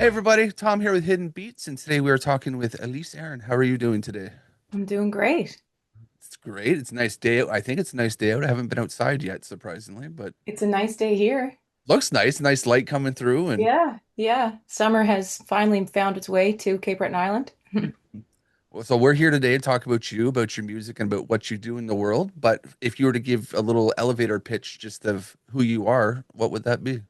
Hey everybody, Tom here with Hidden Beats, and today we are talking with Elyse Aeryn. How are you doing today? I'm doing great. It's great. It's a nice day out. I think it's a nice day out. I haven't been outside yet, surprisingly, but It's a nice day here. looks nice. Nice light coming through, and Yeah, yeah. Summer has finally found its way to Cape Breton Island. well, so we're here today to talk about you, about your music, and about what you do in the world. But if you were to give a little elevator pitch just of who you are, what would that be?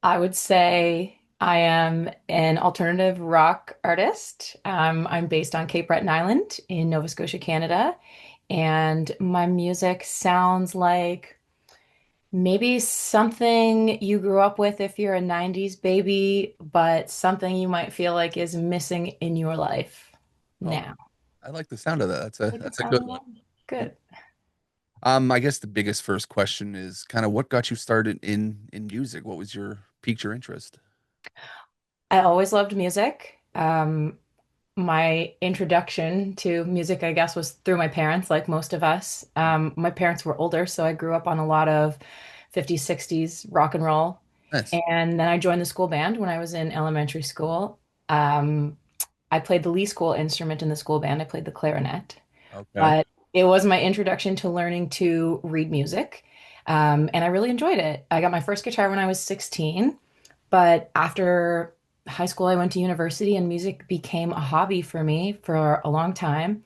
I would say I am an alternative rock artist. I'm based on Cape Breton Island in Nova Scotia, Canada, and my music sounds like maybe something you grew up with if you're a 90s baby, but something you might feel like is missing in your life Oh, now. I like the sound of that. Like the That's a sound good of one. that? Good. I guess the biggest first question is kind of what got you started in music? What was your piqued your interest? I always loved music. My introduction to music, I guess, was through my parents, like most of us. My parents were older, so I grew up on a lot of 50s, 60s rock and roll. Nice. And then I joined the school band when I was in elementary school. Um, I played the lead school instrument in the school band. I played the clarinet, Okay. but it was my introduction to learning to read music. And I really enjoyed it. I got my first guitar when I was 16. But after high school, I went to university and music became a hobby for me for a long time.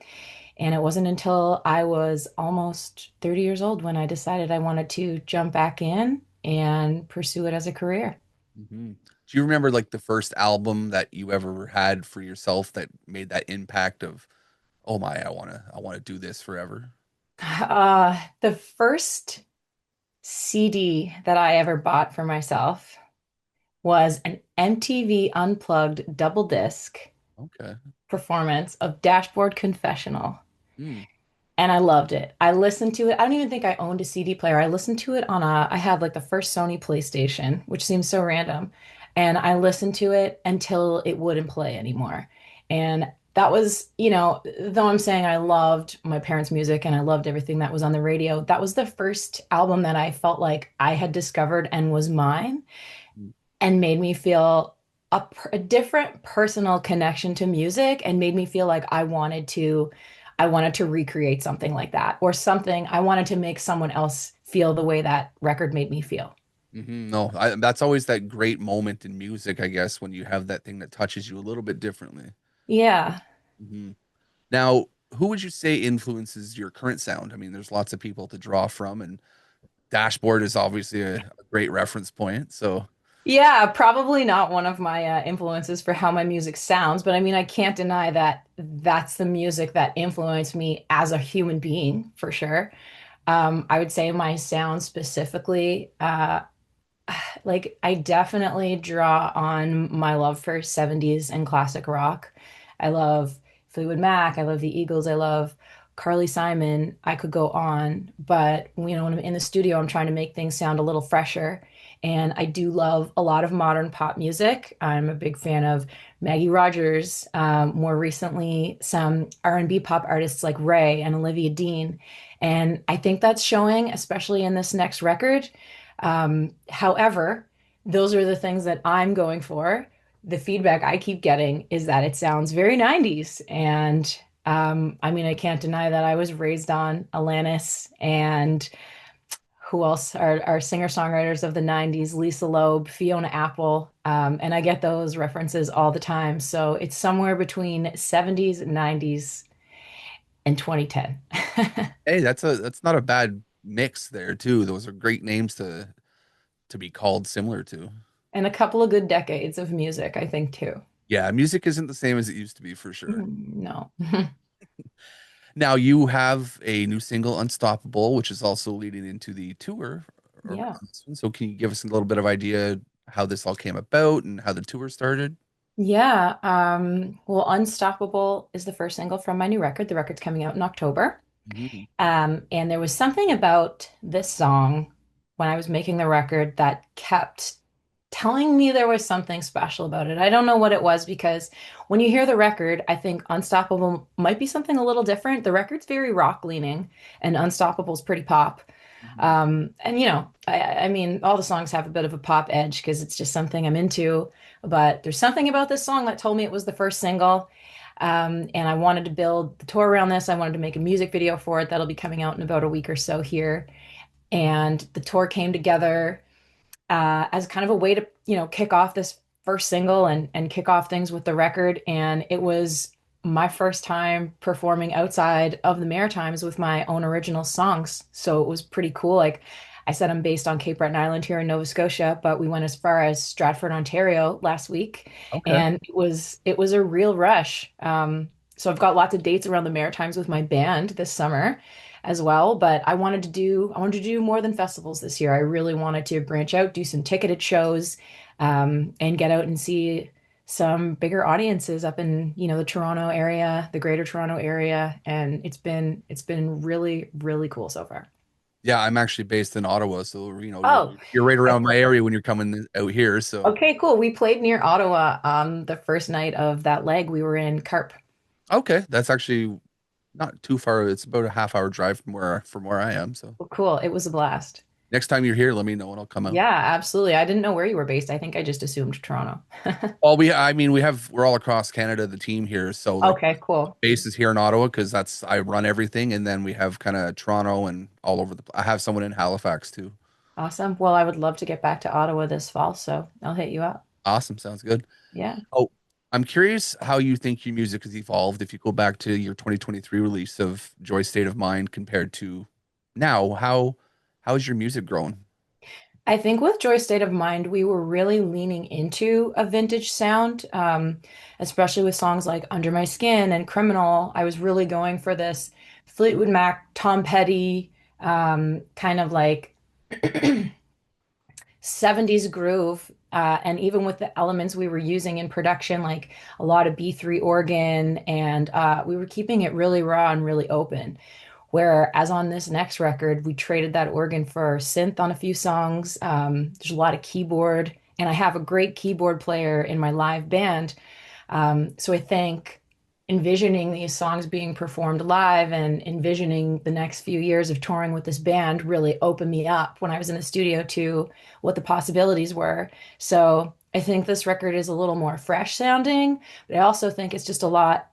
And it wasn't until I was almost 30 years old when I decided I wanted to jump back in and pursue it as a career. hmm Do you remember like the first album that you ever had for yourself that made that impact of, oh my, I want to do this forever? The first CD that I ever bought for myself was an MTV Unplugged double disc Okay. performance of Dashboard Confessional. Mm. And I loved it. I listened to it. I don't even think I owned a CD player. I listened to it I had like the first Sony PlayStation, which seems so random. And I listened to it until it wouldn't play anymore. And that was, though I'm saying I loved my parents' music and I loved everything that was on the radio, that was the first album that I felt like I had discovered and was mine and made me feel a different personal connection to music and made me feel like I wanted to recreate something like that or something I wanted to make someone else feel the way that record made me feel. No, that's always that great moment in music, I guess, when you have that thing that touches you a little bit differently. Yeah. hmm Now, who would you say influences your current sound? I mean, there's lots of people to draw from, and Dashboard is obviously a great reference point. So, Yeah, probably not one of my influences for how my music sounds, but I mean, I can't deny that that's the music that influenced me as a human being for sure. I would say my sound specifically, like I definitely draw on my love for 70s and classic rock. I love Fleetwood Mac, I love the Eagles, I love Carly Simon. I could go on, but when I'm in the studio, I'm trying to make things sound a little fresher. And I do love a lot of modern pop music. I'm a big fan of Maggie Rogers, more recently some R&B pop artists like Ray and Olivia Dean. And I think that's showing, especially in this next record. However, those are the things that I'm going for. The feedback I keep getting is that it sounds very 90s. And I mean, I can't deny that I was raised on Alanis and who else are singer-songwriters of the 90s, Lisa Loeb, Fiona Apple. And I get those references all the time. So it's somewhere between 70s, 90s, and 2010. hey, that's not a bad mix there too. Those are great names to be called similar to. And a couple of good decades of music, I think, too. Yeah, music isn't the same as it used to be for sure. No. Now you have a new single, Unstoppable, which is also leading into the tour Yeah. around this one. So can you give us a little bit of idea how this all came about and how the tour started? Yeah. Well, Unstoppable is the first single from my new record. The record's coming out in October. Mhm. And there was something about this song when I was making the record that kept telling me there was something special about it. I don't know what it was because when you hear the record, I think Unstoppable might be something a little different. The record's very rock leaning and Unstoppable's pretty pop. Mhm. And I mean, all the songs have a bit of a pop edge because it's just something I'm into. But there's something about this song that told me it was the first single. And I wanted to build the tour around this. I wanted to make a music video for it that'll be coming out in about a week or so here. And the tour came together as kind of a way to, kick off this first single and kick off things with the record. And it was my first time performing outside of the Maritimes with my own original songs. So it was pretty cool. Like I said, I'm based on Cape Breton Island here in Nova Scotia, but we went as far as Stratford, Ontario last week, Okay. and it was a real rush. So I've got lots of dates around the Maritimes with my band this summer as well. But I wanted to do more than festivals this year. I really wanted to branch out, do some ticketed shows, and get out and see some bigger audiences up in, the Toronto area, the Greater Toronto area, and it's been really, really cool so far. Yeah, I'm actually based in Ottawa, so Oh, you're right around okay. my area when you're coming out here. So Okay, cool. We played near Ottawa on the first night of that leg. We were in Carp. okay, that's actually not too far. It's about a half hour drive from where I am. So Well, cool. It was a blast. next time you're here, let me know and I'll come out. Yeah, absolutely. I didn't know where you were based. I think I just assumed Toronto. Well, I mean, we're all across Canada, the team here. So like Okay, cool. base is here in Ottawa because I run everything, and then we have kind of Toronto and all over I have someone in Halifax too. Awesome. Well, I would love to get back to Ottawa this fall, so I'll hit you up. Awesome, sounds good. Yeah. Oh, I'm curious how you think your music has evolved if you go back to your 2023 release of Joy State of Mind compared to now. How has your music grown? I think with Joy State of Mind, we were really leaning into a vintage sound, especially with songs like Under My Skin and Criminal. I was really going for this Fleetwood Mac, Tom Petty, kind of like 70s groove. And even with the elements we were using in production, like a lot of B3 organ, and we were keeping it really raw and really open. Whereas on this next record, we traded that organ for synth on a few songs. There's a lot of keyboard, and I have a great keyboard player in my live band. So I think envisioning these songs being performed live and envisioning the next few years of touring with this band really opened me up when I was in the studio to what the possibilities were. So I think this record is a little more fresh sounding, but I also think it's just a lot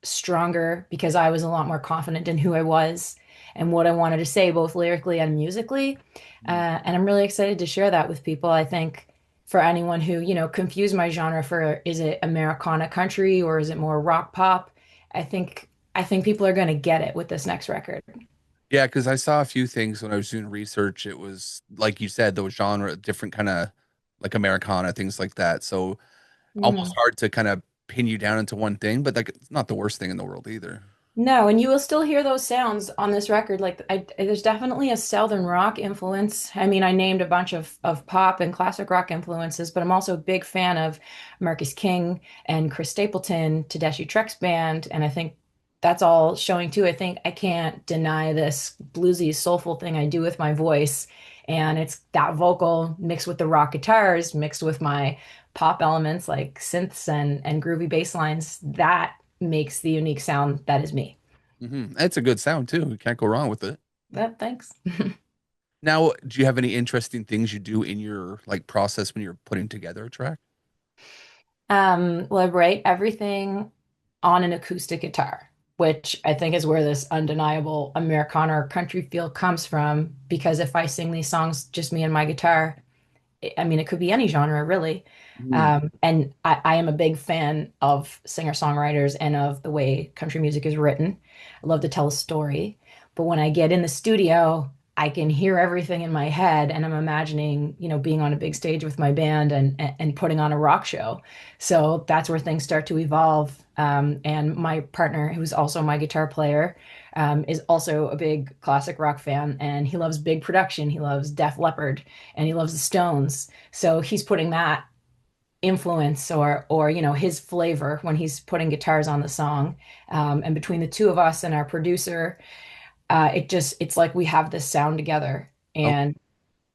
stronger because I was a lot more confident in who I was and what I wanted to say, both lyrically and musically. And I'm really excited to share that with people. I think for anyone who, confused my genre for is it Americana country or is it more rock pop? I think I think people are going to get it with this next record. Yeah, because I saw a few things when I was doing research. It was like you said, those genre, different kind of like Americana, things like that. So almost Mhm. hard to kind of pin you down into one thing, but like it's not the worst thing in the world either. No, and you will still hear those sounds on this record. Like there's definitely a Southern rock influence. I mean, I named a bunch of pop and classic rock influences, but I'm also a big fan of Marcus King and Chris Stapleton, Tedeschi Trucks Band, and I think that's all showing too. I think I can't deny this bluesy, soulful thing I do with my voice, and it's that vocal mixed with the rock guitars, mixed with my pop elements like synths and groovy bass lines. That makes the unique sound that is me. It's a good sound too. You can't go wrong with it. That thanks. Now, do you have any interesting things you do in your like process when you're putting together a track? Well, I write everything on an acoustic guitar, which I think is where this undeniable Americana or country feel comes from. Because if I sing these songs just me and my guitar, I mean, it could be any genre, really. Mhm. And I am a big fan of singer-songwriters and of the way country music is written. I love to tell a story. But when I get in the studio, I can hear everything in my head, and I'm imagining, being on a big stage with my band and putting on a rock show. So that's where things start to evolve. And my partner, who's also my guitar player, is also a big classic rock fan, and he loves big production. He loves Def Leppard, and he loves the Stones. So he's putting that influence or his flavor when he's putting guitars on the song. And between the two of us and our producer, it's like we have this sound together, Oh, and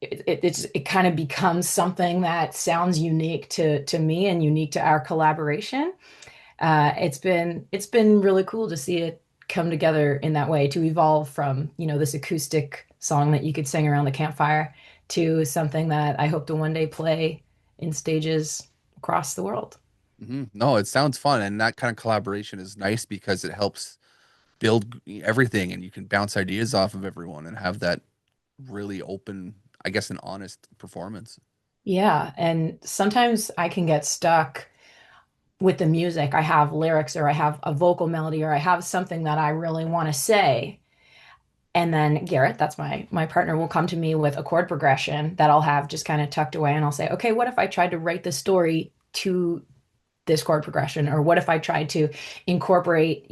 it kind of becomes something that sounds unique to me and unique to our collaboration. It's been really cool to see it come together in that way to evolve from this acoustic song that you could sing around the campfire to something that I hope to one day play in stages across the world. No, it sounds fun, and that kind of collaboration is nice because it helps build everything, and you can bounce ideas off of everyone and have that really open, I guess, an honest performance. Yeah, and sometimes I can get stuck with the music. I have lyrics or I have a vocal melody or I have something that I really want to say. And then Garrett, that's my partner, will come to me with a chord progression that I'll have just kind of tucked away and I'll say, "Okay, what if I tried to write the story to this chord progression, or what if I tried to incorporate,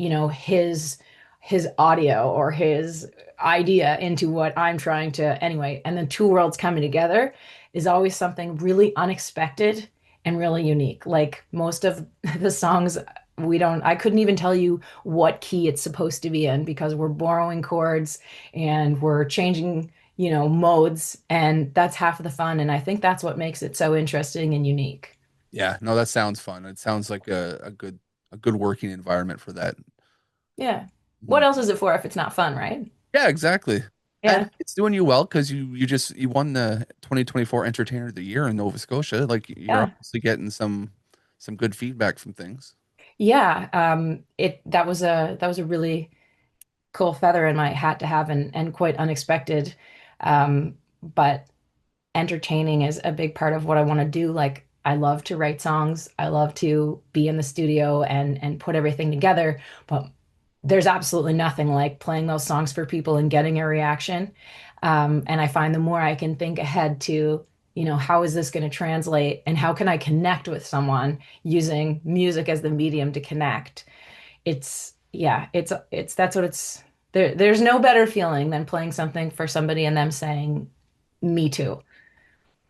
his audio or his idea into what I'm trying to anyway." And then two worlds coming together is always something really unexpected and really unique. Like most of the songs, we don't, I couldn't even tell you what key it's supposed to be in because we're borrowing chords and we're changing, modes, and that's half of the fun. And I think that's what makes it so interesting and unique. Yeah, no, that sounds fun. It sounds like a good working environment for that. Yeah. What Mhm. else is it for if it's not fun, right? Yeah, exactly. And Yeah. it's doing you well because you won the 2024 Entertainer of the Year in Nova Scotia. Like you're Yeah. obviously getting some good feedback from things. Yeah. It that was a really cool feather in my hat to have and quite unexpected. But entertaining is a big part of what I want to do. Like I love to write songs. I love to be in the studio and put everything together, but there's absolutely nothing like playing those songs for people and getting a reaction. And I find the more I can think ahead to, how is this going to translate and how can I connect with someone using music as the medium to connect? Yeah, it's that's what it's there's no better feeling than playing something for somebody and them saying, "Me too."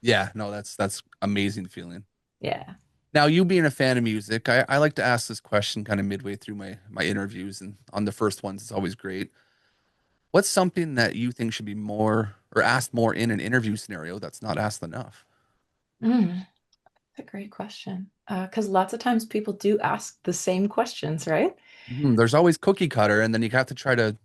Yeah, no, that's amazing feeling. Yeah. Now, you being a fan of music, I like to ask this question kind of midway through my interviews, and on the first ones, it's always great. What's something that you think should be more or asked more in an interview scenario that's not asked enough? Mm, that's a great question. Because lots of times people do ask the same questions, right? There's always cookie cutter, and then you have to try to,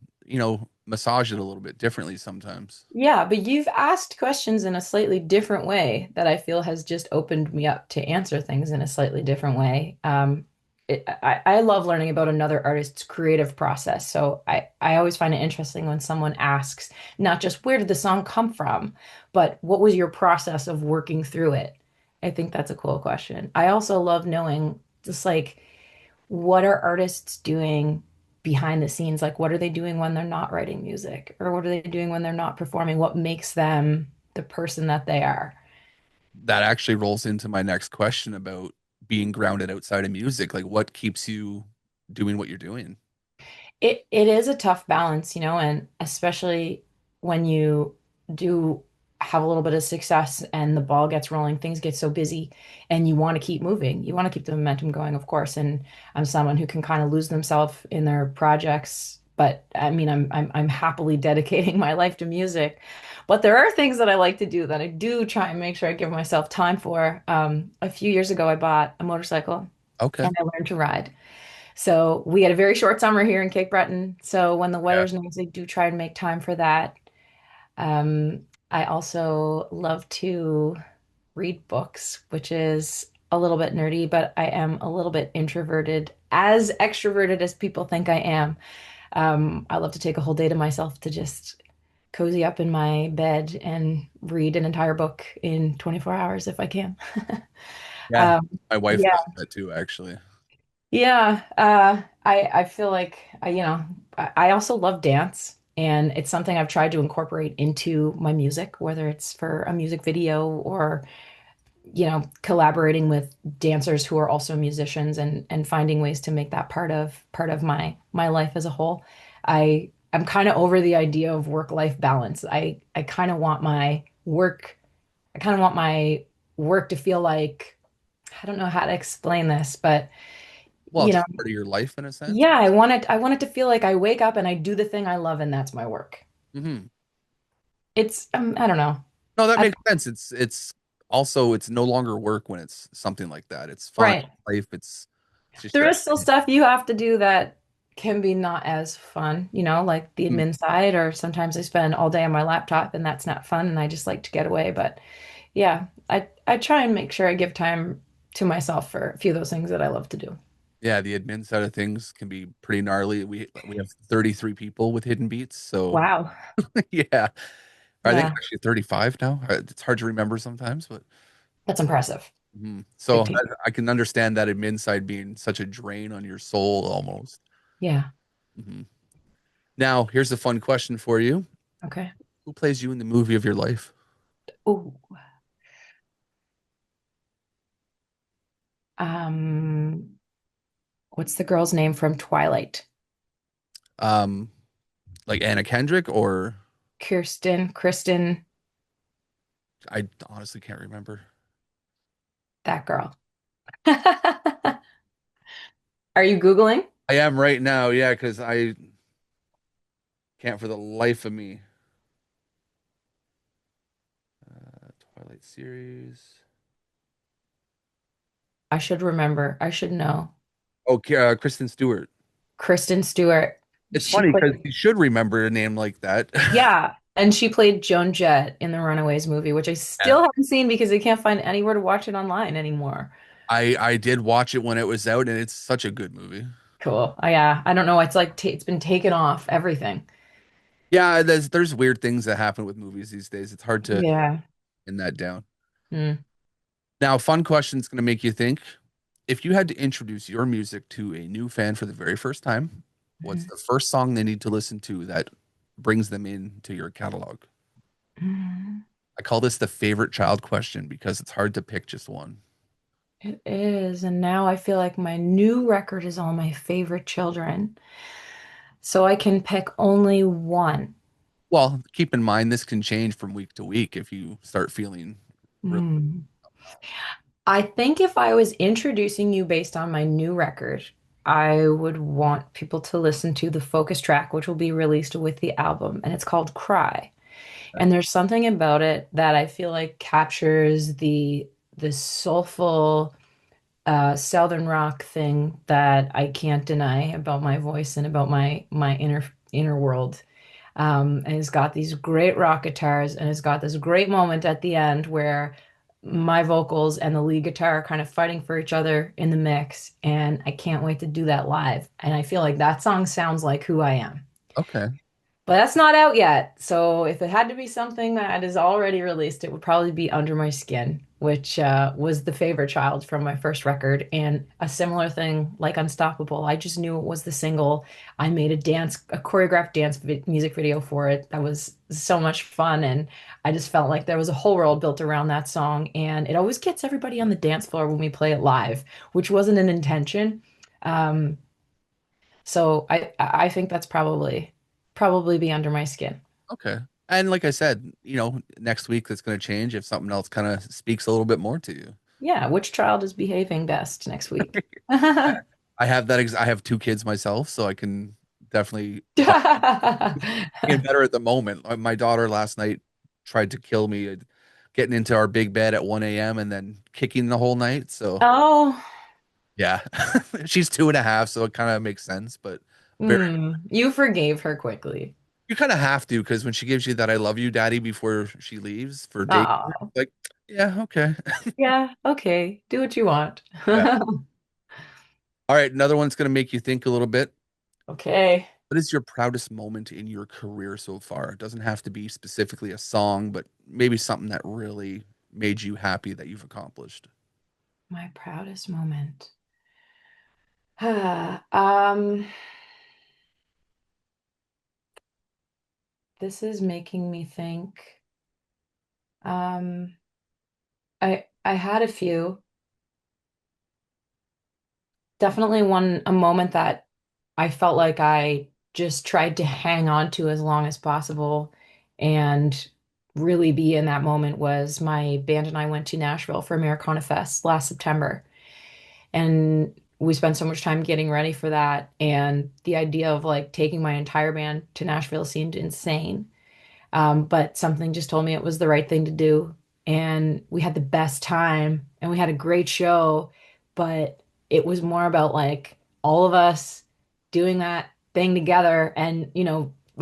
massage it a little bit differently sometimes. Yeah, but you've asked questions in a slightly different way that I feel has just opened me up to answer things in a slightly different way. I love learning about another artist's creative process. So I always find it interesting when someone asks not just where did the song come from, but what was your process of working through it? I think that's a cool question. I also love knowing just like what are artists doing behind the scenes? Like, what are they doing when they're not writing music? Or what are they doing when they're not performing? What makes them the person that they are? That actually rolls into my next question about being grounded outside of music. Like, what keeps you doing what you're doing? It is a tough balance, and especially when you do have a little bit of success and the ball gets rolling, things get so busy and you want to keep moving. You want to keep the momentum going, of course. And I'm someone who can kind of lose themselves in their projects, but I mean, I'm happily dedicating my life to music. But there are things that I like to do that I do try and make sure I give myself time for. A few years ago, I bought a motorcycle Okay. and I learned to ride. So we had a very short summer here in Cape Breton. So when the Yeah. weather's nice, I do try and make time for that. I also love to read books, which is a little bit nerdy, but I am a little bit introverted, as extroverted as people think I am. I love to take a whole day to myself to just cozy up in my bed and read an entire book in 24 hours if I can. Yeah. Um, My wife yeah, does that too, actually. Yeah, I feel like I also love dance, and it's something I've tried to incorporate into my music, whether it's for a music video or collaborating with dancers who are also musicians and finding ways to make that part of my life as a whole. I'm kind of over the idea of work-life balance. I kind of want my work I kind of want my work to feel like I don't know how to explain this, but Well, you it's know. part of your life in a sense. Yeah, I want it to feel like I wake up and I do the thing I love and that's my work. Hmm. It's I don't know. No, that I, makes sense. It's also it's no longer work when it's something like that. It's fun, right. life. It's just There your is still stuff you have to do that can be not as fun, like the Mm. admin side, or sometimes I spend all day on my laptop and that's not fun and I just like to get away. But yeah, I try and make sure I give time to myself for a few of those things that I love to do. Yeah, the admin side of things can be pretty gnarly. We have 33 people with hidden beats, so Wow. yeah. I think Yeah, actually 35 now. It's hard to remember sometimes, but that's impressive. so Big team. I can understand that admin side being such a drain on your soul almost. Yeah. Mhm. Now, here's a fun question for you. Okay. Who plays you in the movie of your life? Ooh. Um, what's the girl's name from Twilight? Um, like Anna Kendrick, or Kristen, I honestly can't remember. that girl. Are you Googling? I am right now, yeah, because I can't for the life of me. Twilight series. I should remember. I should know. Okay, Kristen Stewart. Kristen Stewart. It's She funny because played, you should remember a name like that. yeah, and she played Joan Jett in the Runaways movie, which I Yeah. still haven't seen because I can't find anywhere to watch it online anymore. I did watch it when it was out, and it's such a good movie. Cool. Yeah, I don't know. It's like t it's been taken off everything. Yeah, there's weird things that happen with movies these days. It's hard to Yeah. pin that down. Mm. Now, fun question's going to make you think. If you had to introduce your music to a new fan for the very first time, what's Mhm. the first song they need to listen to that brings them into your catalog? Mhm. I call this the favorite child question because it's hard to pick just one. It is. And now I feel like my new record is all my favorite children. So I can pick only one. Well, keep in mind this can change from week to week if you start feeling really Hmm. off. I think if I was introducing you based on my new record, I would want people to listen to the focus track, which will be released with the album, and it's called Cry. And there's something about it that I feel like captures the soulful Southern rock thing that I can't deny about my voice and about my inner world. And it's got these great rock guitars, and it's got this great moment at the end where my vocals and the lead guitar are kind of fighting for each other in the mix. And I can't wait to do that live. And I feel like that song sounds like who I am. Okay. But that's not out yet. So if it had to be something that is already released, it would probably be Under My Skin, which was the favorite child from my first record. And a similar thing like Unstoppable. I just knew it was the single. I made a choreographed music video for it that was so much fun. And I just felt like there was a whole world built around that song. And it always gets everybody on the dance floor when we play it live, which wasn't an intention. Um, so I think that's probably be Under My Skin. Okay. And like I said, next week that's going to change if something else kind of speaks a little bit more to you. Yeah, which child is behaving best next week? I have I have two kids myself, so I can definitely get better at the moment. My daughter last night tried to kill me, getting into our big bed at 1 a.m. and then kicking the whole night. So Oh, yeah, she's 2.5, so it kind of makes sense. But very, you forgave her quickly. you kind of have to because when she gives you that "I love you, Daddy" before she leaves for daycare, Oh, like, yeah, okay, yeah, okay. Do what you want. yeah. All right, another one's gonna make you think a little bit. Okay. What is your proudest moment in your career so far? It doesn't have to be specifically a song, but maybe something that really made you happy that you've accomplished. My proudest moment. Um, this is making me think. Um, I had a few. Definitely a moment that I felt like I just tried to hang on to as long as possible and really be in that moment was my band and I went to Nashville for Americana Fest last September. And we spent so much time getting ready for that. And the idea of like taking my entire band to Nashville seemed insane. But something just told me it was the right thing to do. And we had the best time and we had a great show, but it was more about like all of us. doing that thing together. And,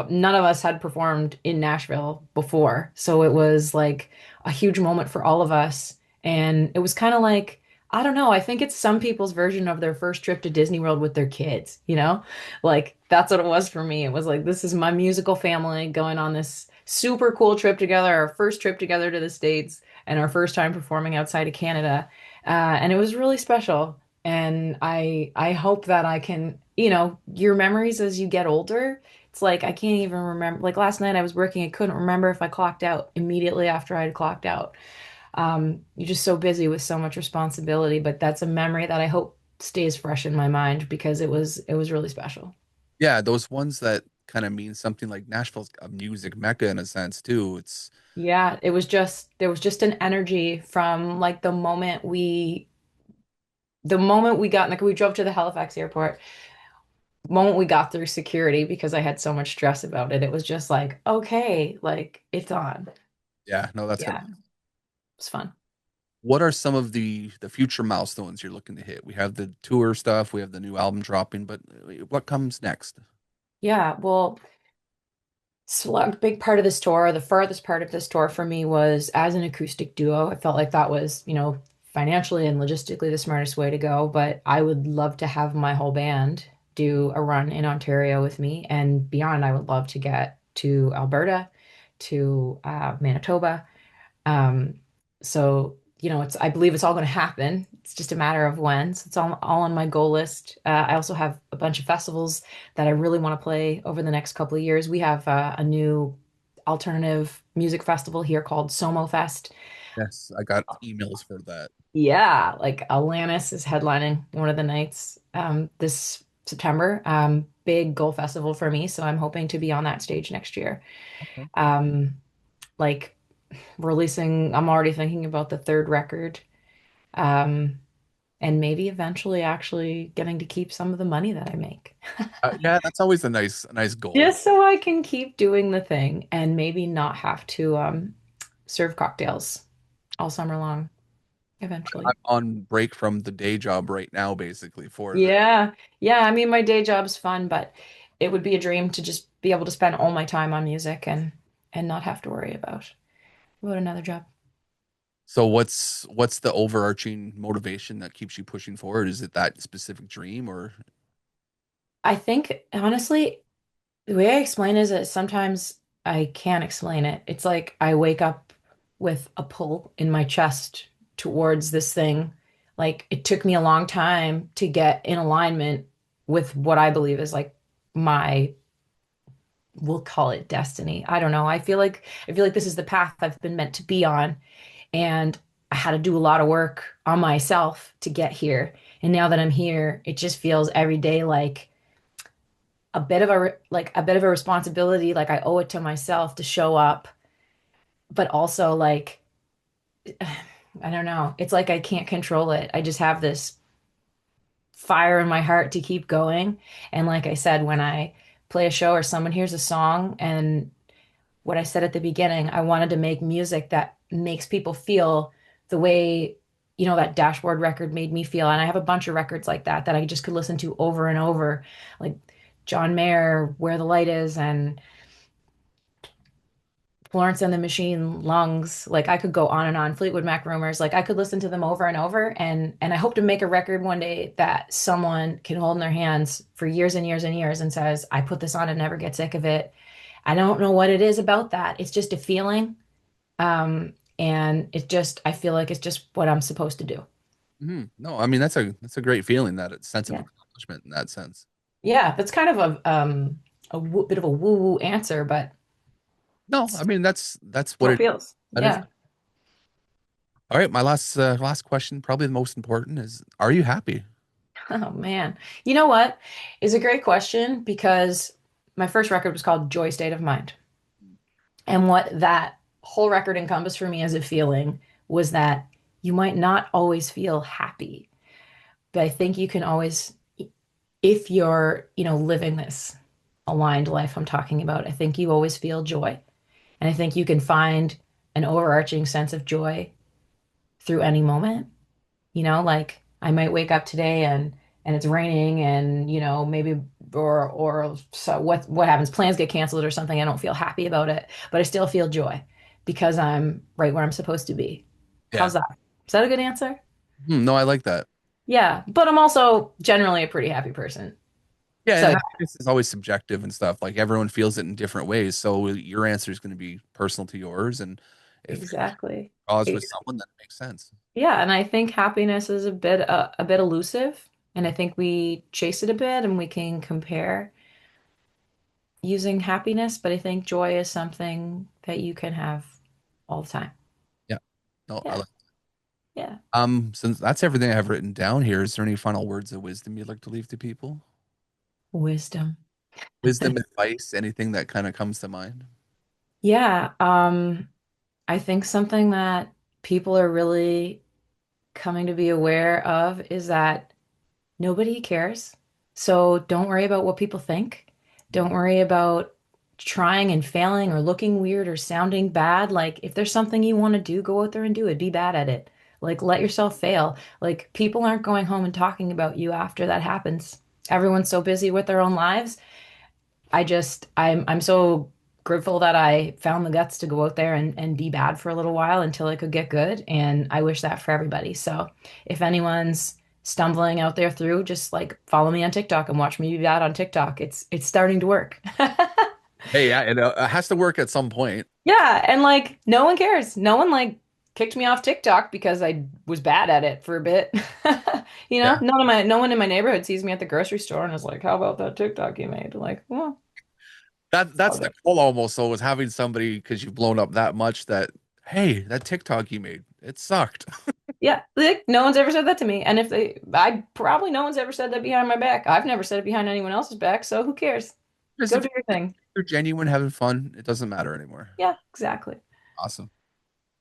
none of us had performed in Nashville before. So it was like a huge moment for all of us. And it was kind of like, I don't know, I think it's some people's version of their first trip to Disney World with their kids, you know? Like that's what it was for me. It was like, this is my musical family going on this super cool trip together, our first trip together to the States and our first time performing outside of Canada. And it was really special. And I hope that I can, your memories as you get older, it's like I can't even remember. Like last night I was working, I couldn't remember if I clocked out immediately after I had clocked out. You're just so busy with so much responsibility, but that's a memory that I hope stays fresh in my mind because it was really special. Yeah, those ones that kind of mean something, like Nashville's a music mecca in a sense too. It's Yeah, it was just there was just an energy from like the moment we got like we drove to the Halifax airport, the moment we got through security because I had so much stress about it. It was just like, okay, like it's on. yeah, no, that's gonna Yeah, be. it's fun. What are some of the future milestones you're looking to hit? We have the tour stuff, we have the new album dropping, but what comes next? Yeah, well, so a big part of this tour, the farthest part of this tour for me was as an acoustic duo. I felt like that was, financially and logistically the smartest way to go, but I would love to have my whole band do a run in Ontario with me and beyond. I would love to get to Alberta, to Manitoba. Um, I believe it's all going to happen. It's just a matter of when. So it's all on my goal list. I also have a bunch of festivals that I really want to play over the next couple of years. We have a new alternative music festival here called Somo Fest. Yes, I got emails for that. Yeah, like Alanis is headlining one of the nights this September. Big goal festival for me, so I'm hoping to be on that stage next year. Okay. Um, like I'm already thinking about the third record. Um, and maybe eventually actually getting to keep some of the money that I make. Yeah, that's always a nice goal. Just so I can keep doing the thing and maybe not have to serve cocktails all summer long I'm eventually. on break from the day job right now, basically, for the. Yeah. Yeah, I mean my day job's fun, but it would be a dream to just be able to spend all my time on music and not have to worry about another job. So what's the overarching motivation that keeps you pushing forward? Is it that specific dream or? I think honestly, the way I explain it is that sometimes I can't explain it. It's like I wake up with a pull in my chest towards this thing. Like it took me a long time to get in alignment with what I believe is like my, we'll call it destiny. I don't know. I feel like this is the path I've been meant to be on, and I had to do a lot of work on myself to get here. And now that I'm here, it just feels every day like a bit of a responsibility, like I owe it to myself to show up, but also like I don't know, it's like I can't control it. I just have this fire in my heart to keep going. And like I said, when I play a show or someone hears a song, and what I said at the beginning, I wanted to make music that makes people feel the way that dashboard record made me feel. And I have a bunch of records like that I just could listen to over and over, like John Mayer, Where the Light Is, and Florence and the Machine, Lungs. Like I could go on and on. Fleetwood Mac, Rumors. Like I could listen to them over and over. And I hope to make a record one day that someone can hold in their hands for years and years and years and says, I put this on and never get sick of it. I don't know what it is about that. It's just a feeling. And I feel like it's just what I'm supposed to do. No, I mean that's a great feeling, that sense of Yeah. accomplishment in that sense. Yeah. That's kind of a bit of a woo-woo answer, but No, I it's mean that's what how it it feels. that is. Yeah. All right, my last question, probably the most important, is are you happy? Oh man. You know what? It's a great question because my first record was called Joy State of Mind. And what that whole record encompassed for me as a feeling was that you might not always feel happy, but I think you can always, if you're, living this aligned life I'm talking about, I think you always feel joy. And I think you can find an overarching sense of joy through any moment. Like I might wake up today and it's raining and maybe or so what happens, plans get canceled or something, I don't feel happy about it, but I still feel joy because I'm right where I'm supposed to be. Yeah. How's that? Is that a good answer? No, I like that. Yeah, but I'm also generally a pretty happy person. Yeah, So and yeah, happiness is always subjective and stuff. Like everyone feels it in different ways. So your answer is going to be personal to yours. And if it exactly. draws with It- someone, then it makes sense. yeah, and I think happiness is a bit elusive, and I think we chase it a bit and we can compare using happiness, but I think joy is something that you can have all the time. Yeah. No, I Yeah, like. yeah. Since that's everything I have written down here, is there any final words of wisdom you'd like to leave to people? Wisdom. Wisdom, advice, anything that kind of comes to mind? Yeah, I think something that people are really coming to be aware of is that nobody cares. So don't worry about what people think. Don't worry about trying and failing or looking weird or sounding bad. Like, if there's something you want to do, go out there and do it. Be bad at it. Like, let yourself fail. Like, people aren't going home and talking about you after that happens. Everyone's so busy with their own lives. I'm so grateful that I found the guts to go out there and be bad for a little while until I could get good. And I wish that for everybody. So if anyone's stumbling out there through, just like follow me on TikTok and watch me be bad on TikTok. It's starting to work. Hey, yeah, it has to work at some point. Yeah, and like no one cares. No one like kicked me off TikTok because I was bad at it for a bit. You know, Yeah. no one in my neighborhood sees me at the grocery store and is like, "How about that TikTok you made?" Like, well, That's all the good. goal almost. So is having somebody because you've blown up that much that, hey, that TikTok you made, it sucked. Yeah, like, no one's ever said that to me. And if they, I probably no one's ever said that behind my back. I've never said it behind anyone else's back, so who cares? Because Go if do your thing. you're genuine, having fun, it doesn't matter anymore. Yeah, exactly. Awesome.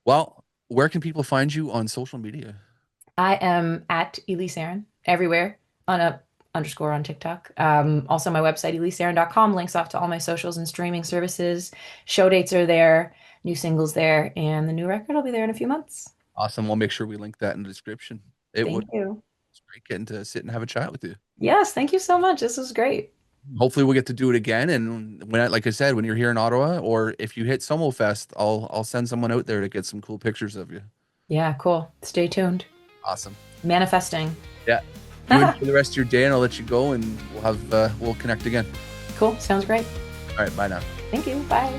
Well, where can people find you on social media? I am at Elyse Aeryn everywhere on a underscore on TikTok. Also my website, ElyseAryn.com, links off to all my socials and streaming services. Show dates are there, new singles there, and the new record will be there in a few months. Awesome. We'll make sure we link that in the description. It would Thank you. It's great getting to sit and have a chat with you. Yes, thank you so much. This was great. Hopefully we'll get to do it again. And like I said, when you're here in Ottawa, or if you hit Somo Fest, I'll send someone out there to get some cool pictures of you. Yeah, cool. Stay tuned. Awesome. Manifesting. Yeah. You enjoy the rest of your day, and I'll let you go, and we'll connect again. Cool. Sounds great. All right. Bye now. Thank you. Bye.